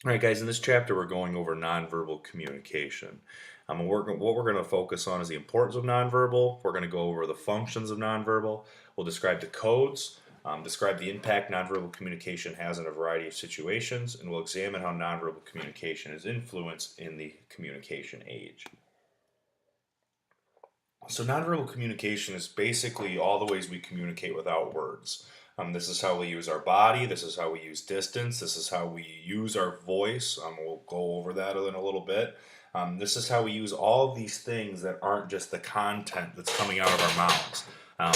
All right, guys, in this chapter, we're going over nonverbal communication. What we're going to focus on is the importance of nonverbal. We're going to go over the functions of nonverbal. We'll describe the codes, describe the impact nonverbal communication has in a variety of situations, and we'll examine how nonverbal communication is influenced in the communication age. So, nonverbal communication is basically all the ways we communicate without words. This is how we use our body. This is how we use distance. This is how we use our voice. We'll go over that in a little bit. This is how we use all of these things that aren't just the content that's coming out of our mouths. Um,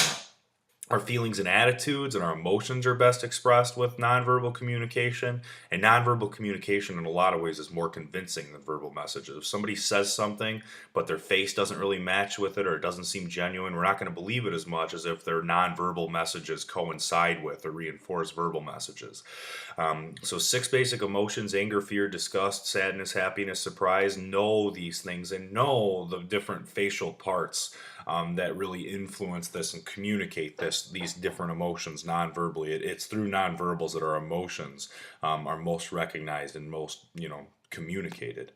our feelings and attitudes and our emotions are best expressed with nonverbal communication. And nonverbal communication, in a lot of ways, is more convincing than verbal messages. If somebody says something, but their face doesn't really match with it or it doesn't seem genuine, we're not going to believe it as much as if their nonverbal messages coincide with or reinforce verbal messages. So, 6 basic emotions: anger, fear, disgust, sadness, happiness, surprise. Know these things and know the different facial parts that really influence this and communicate these different emotions non-verbally. It's through nonverbals that our emotions are most recognized and most communicated.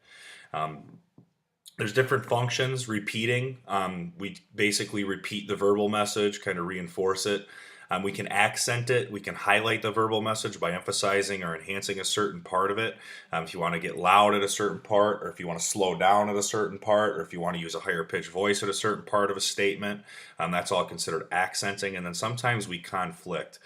There's different functions. Repeating, we basically repeat the verbal message, kind of reinforce it. We can accent it. We can highlight the verbal message by emphasizing or enhancing a certain part of it. If you want to get loud at a certain part, or if you want to slow down at a certain part, or if you want to use a higher pitched voice at a certain part of a statement, that's all considered accenting. And then sometimes we conflict,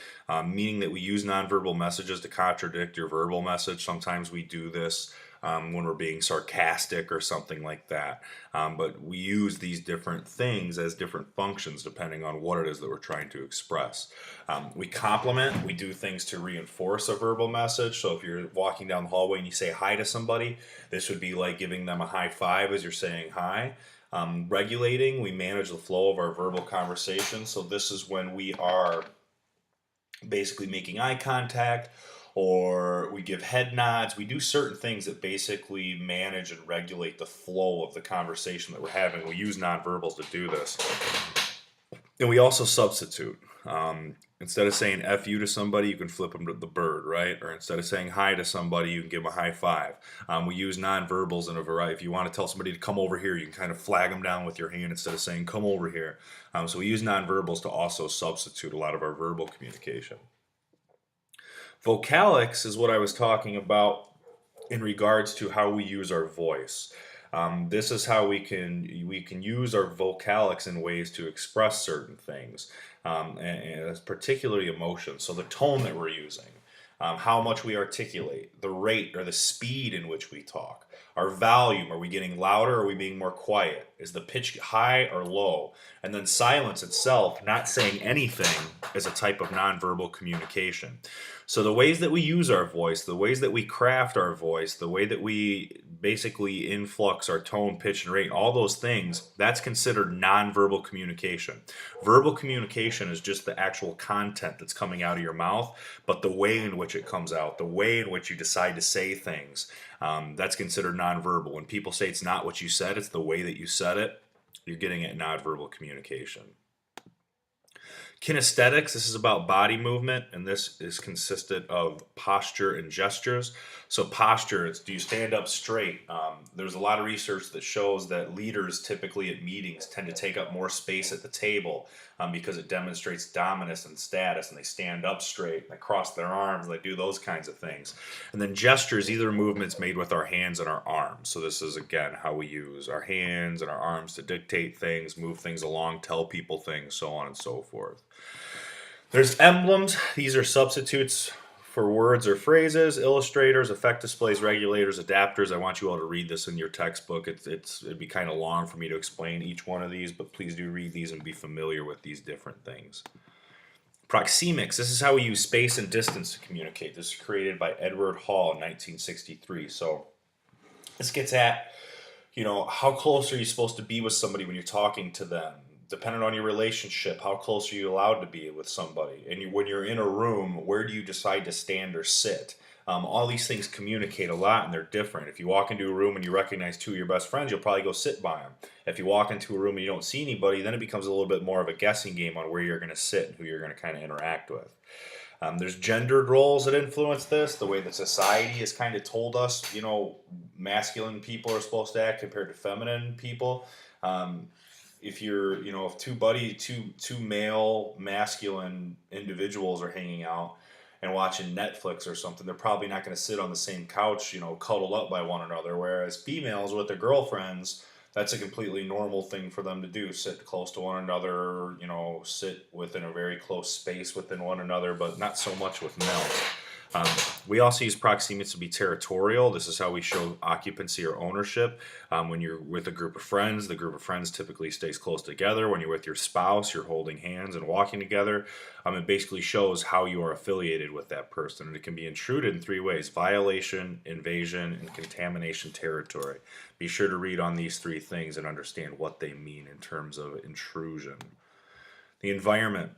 meaning that we use nonverbal messages to contradict your verbal message. Sometimes we do this when we're being sarcastic or something like that. But we use these different things as different functions depending on what it is that we're trying to express. We compliment, we do things to reinforce a verbal message. So if you're walking down the hallway and you say hi to somebody, this would be like giving them a high five as you're saying hi. Regulating, we manage the flow of our verbal conversation. So this is when we are basically making eye contact, or we give head nods. We do certain things that basically manage and regulate the flow of the conversation that we're having. We use nonverbals to do this. And we also substitute. Instead of saying F you to somebody, you can flip them to the bird, right? Or instead of saying hi to somebody, you can give them a high five. We use nonverbals in a variety. If you want to tell somebody to come over here, you can kind of flag them down with your hand instead of saying come over here. So we use nonverbals to also substitute a lot of our verbal communication. Vocalics is what I was talking about in regards to how we use our voice. This is how we can use our vocalics in ways to express certain things, and particularly emotions. So the tone that we're using, how much we articulate, the rate or the speed in which we talk, our volume. Are we getting louder? Or are we being more quiet? Is the pitch high or low? And then silence itself, not saying anything, is a type of nonverbal communication. So the ways that we use our voice, the ways that we craft our voice, the way that we basically influx our tone, pitch, and rate, all those things, that's considered nonverbal communication. Verbal communication is just the actual content that's coming out of your mouth, but the way in which it comes out, the way in which you decide to say things, that's considered nonverbal. When people say it's not what you said, it's the way that you said it, you're getting at nonverbal communication. Kinesthetics, this is about body movement, and this is consisted of posture and gestures. So posture, it's do you stand up straight? There's a lot of research that shows that leaders typically at meetings tend to take up more space at the table because it demonstrates dominance and status, and they stand up straight, and they cross their arms, and they do those kinds of things. And then gestures, these are movements made with our hands and our arms. So this is, again, how we use our hands and our arms to dictate things, move things along, tell people things, so on and so forth. There's emblems. These are substitutes for words or phrases. Illustrators, effect displays, regulators, adapters. I want you all to read this in your textbook. It'd be kind of long for me to explain each one of these, but please do read these and be familiar with these different things. Proxemics. This is how we use space and distance to communicate. This is created by Edward Hall in 1963. So this gets at, how close are you supposed to be with somebody when you're talking to them? Depending on your relationship, how close are you allowed to be with somebody? And when you're in a room, where do you decide to stand or sit? All these things communicate a lot, and they're different. If you walk into a room and you recognize 2 of your best friends, you'll probably go sit by them. If you walk into a room and you don't see anybody, then it becomes a little bit more of a guessing game on where you're going to sit and who you're going to kind of interact with. There's gendered roles that influence this, the way that society has kind of told us, masculine people are supposed to act compared to feminine people. Um, if you're, if two male masculine individuals are hanging out and watching Netflix or something, they're probably not going to sit on the same couch, cuddled up by one another. Whereas females with their girlfriends, that's a completely normal thing for them to do. Sit close to one another, sit within a very close space within one another, but not so much with males. We also use proxemics to be territorial. This is how we show occupancy or ownership. When you're with a group of friends, the group of friends typically stays close together. When you're with your spouse, you're holding hands and walking together. It basically shows how you are affiliated with that person. And it can be intruded in three ways: violation, invasion, and contamination territory. Be sure to read on these three things and understand what they mean in terms of intrusion. The environment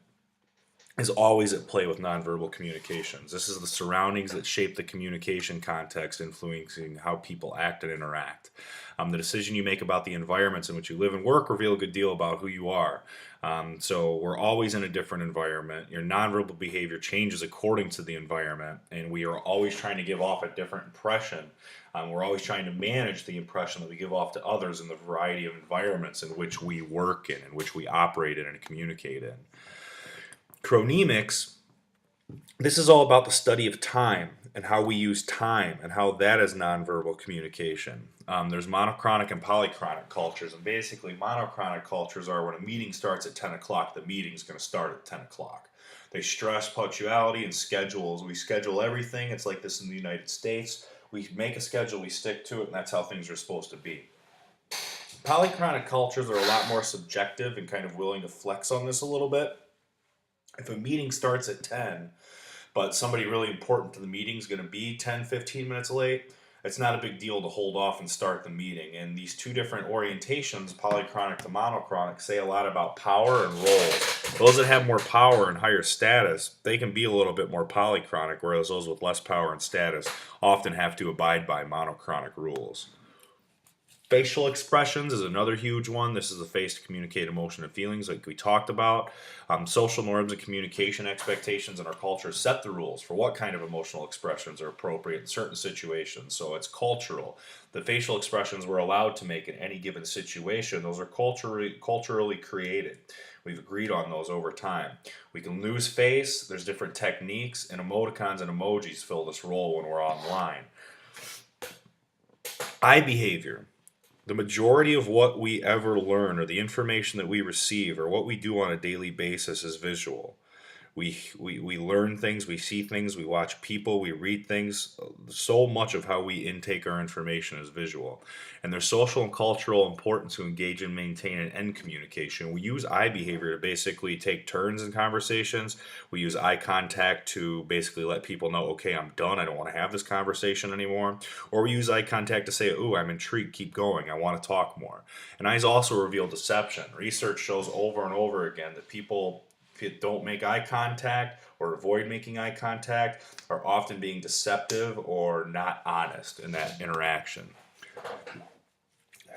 is always at play with nonverbal communications. This is the surroundings that shape the communication context, influencing how people act and interact. The decision you make about the environments in which you live and work reveal a good deal about who you are. So we're always in a different environment. Your nonverbal behavior changes according to the environment, and we are always trying to give off a different impression. We're always trying to manage the impression that we give off to others in the variety of environments in which we work in which we operate in and communicate in. Chronemics, this is all about the study of time and how we use time and how that is nonverbal communication. There's monochronic and polychronic cultures, and basically monochronic cultures are when a meeting starts at 10 o'clock, the meeting's going to start at 10 o'clock. They stress punctuality and schedules. We schedule everything. It's like this in the United States. We make a schedule, we stick to it, and that's how things are supposed to be. Polychronic cultures are a lot more subjective and kind of willing to flex on this a little bit. If a meeting starts at 10, but somebody really important to the meeting is going to be 10, 15 minutes late, it's not a big deal to hold off and start the meeting. And these two different orientations, polychronic to monochronic, say a lot about power and roles. Those that have more power and higher status, they can be a little bit more polychronic, whereas those with less power and status often have to abide by monochronic rules. Facial expressions is another huge one. This is the face to communicate emotion and feelings like we talked about. Social norms and communication expectations in our culture set the rules for what kind of emotional expressions are appropriate in certain situations. So it's cultural. The facial expressions we're allowed to make in any given situation, those are culturally created. We've agreed on those over time. We can lose face. There's different techniques, and emoticons and emojis fill this role when we're online. Eye behavior. The majority of what we ever learn or the information that we receive or what we do on a daily basis is visual. We learn things, we see things, we watch people, we read things. So much of how we intake our information is visual. And there's social and cultural importance to engage and maintain and end communication. We use eye behavior to basically take turns in conversations. We use eye contact to basically let people know, okay, I'm done, I don't want to have this conversation anymore. Or we use eye contact to say, ooh, I'm intrigued, keep going, I want to talk more. And eyes also reveal deception. Research shows over and over again that people don't make eye contact or avoid making eye contact are often being deceptive or not honest in that interaction.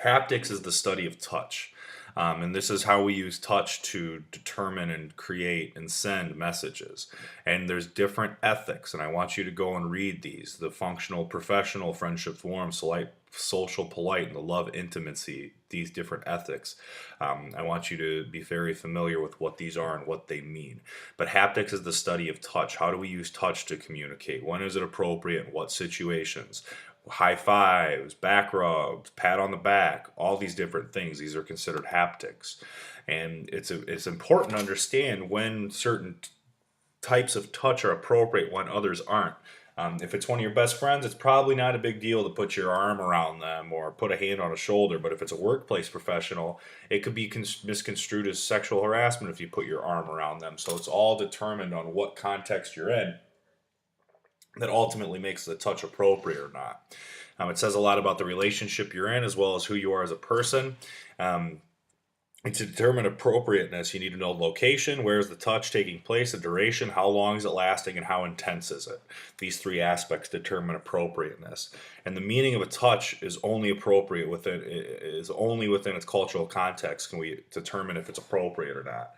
Haptics is the study of touch. And this is how we use touch to determine and create and send messages. And there's different ethics, and I want you to go and read these. The functional, professional, friendships, warm, social, polite, and the love, intimacy, these different ethics. I want you to be very familiar with what these are and what they mean. But haptics is the study of touch. How do we use touch to communicate? When is it appropriate? In what situations? High fives, back rubs, pat on the back, all these different things. These are considered haptics. And it's important to understand when certain types of touch are appropriate, when others aren't. If it's one of your best friends, it's probably not a big deal to put your arm around them or put a hand on a shoulder. But if it's a workplace professional, it could be misconstrued as sexual harassment if you put your arm around them. So it's all determined on what context you're in that ultimately makes the touch appropriate or not. It says a lot about the relationship you're in as well as who you are as a person. And to determine appropriateness, you need to know location, where is the touch taking place, the duration, how long is it lasting, and how intense is it. These three aspects determine appropriateness. And the meaning of a touch is only appropriate within its cultural context can we determine if it's appropriate or not.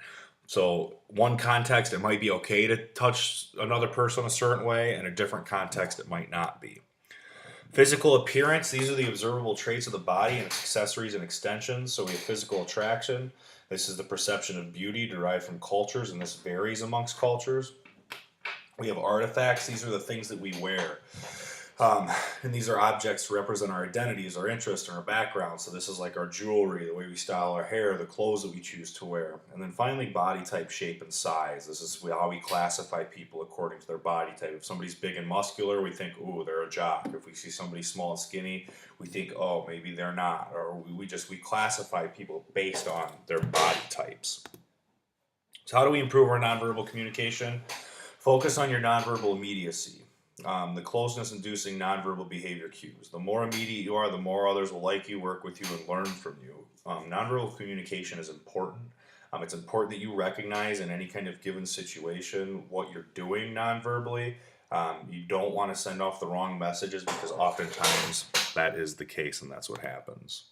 So one context, it might be okay to touch another person a certain way, and a different context, it might not be. Physical appearance, these are the observable traits of the body and its accessories and extensions. So we have physical attraction. This is the perception of beauty derived from cultures, and this varies amongst cultures. We have artifacts. These are the things that we wear. And these are objects to represent our identities, our interests, and our background. So this is like our jewelry, the way we style our hair, the clothes that we choose to wear. And then finally, body type, shape, and size. This is how we classify people according to their body type. If somebody's big and muscular, we think, ooh, they're a jock. If we see somebody small and skinny, we think, oh, maybe they're not. Or we classify people based on their body types. So how do we improve our nonverbal communication? Focus on your nonverbal immediacy. The closeness-inducing nonverbal behavior cues. The more immediate you are, the more others will like you, work with you, and learn from you. Nonverbal communication is important. It's important that you recognize in any kind of given situation what you're doing nonverbally. You don't want to send off the wrong messages, because oftentimes that is the case, and that's what happens.